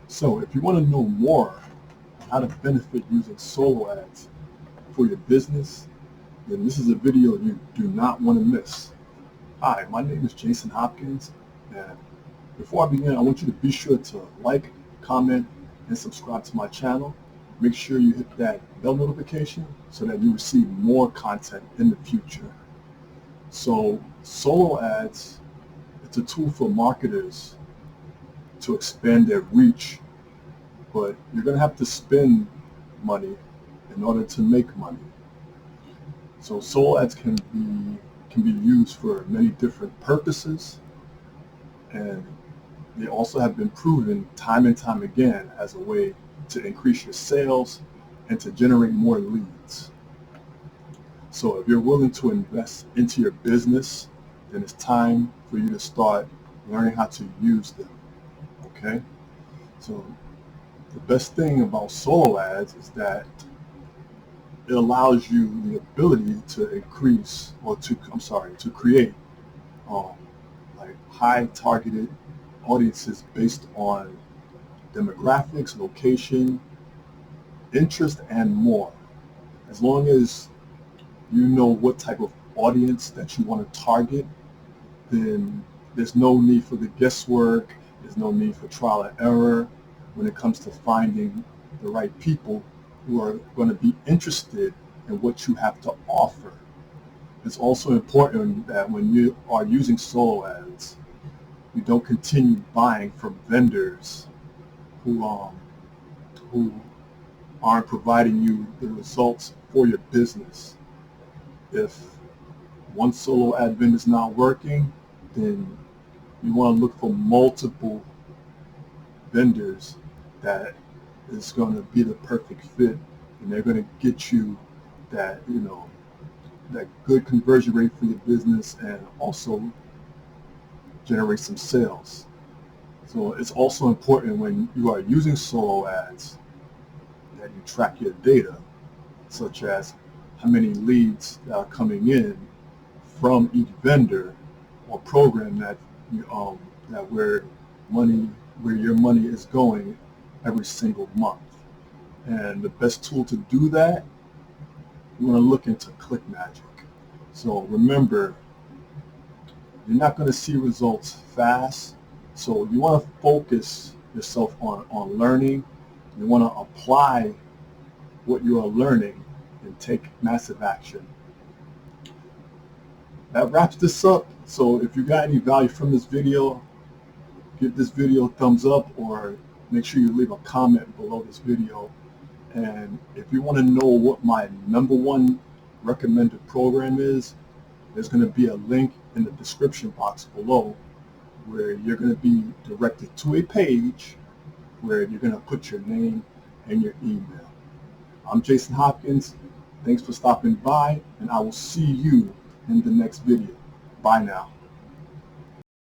So if you want to know more on how to benefit using solo ads for your business, then this is a video you do not want to miss. Hi, my name is Jason Hopkins, and before I begin, I want you to be sure to like, comment, and subscribe to my channel. Make sure you hit that bell notification so that you receive more content in the future. So solo ads, it's a tool for marketers to expand their reach, but you're going to have to spend money in order to make money. So solo ads can be used for many different purposes, and they also have been proven time and time again as a way to increase your sales and to generate more leads. So if you're willing to invest into your business, then it's time for you to start learning how to use them. Okay? So the best thing about solo ads is that it allows you the ability to increase, or to create like high targeted audiences based on demographics, location, interest, and more. As long as you know what type of audience that you want to target, then there's no need for the guesswork, there's no need for trial and error when it comes to finding the right people who are going to be interested in what you have to offer. It's also important that when you are using solo ads, you don't continue buying from vendors who aren't providing you the results for your business. If one solo ad vendor is not working, then you want to look for multiple vendors that is going to be the perfect fit, and they're going to get you that that good conversion rate for your business and also generate some sales. So it's also important when you are using solo ads that you track your data, such as how many leads that are coming in from each vendor or program that where your money is going every single month. And the best tool to do that, you want to look into ClickMagick. So remember, you're not going to see results fast, so you want to focus yourself on learning. You want to apply what you are learning and take massive action. That wraps this up. So if you got any value from this video, give this video a thumbs up, or make sure you leave a comment below this video. And if you want to know what my #1 recommended program is, there's going to be a link in the description box below where you're going to be directed to a page where you're going to put your name and your email. I'm Jason Hopkins. Thanks for stopping by, and I will see you in the next video. Bye now.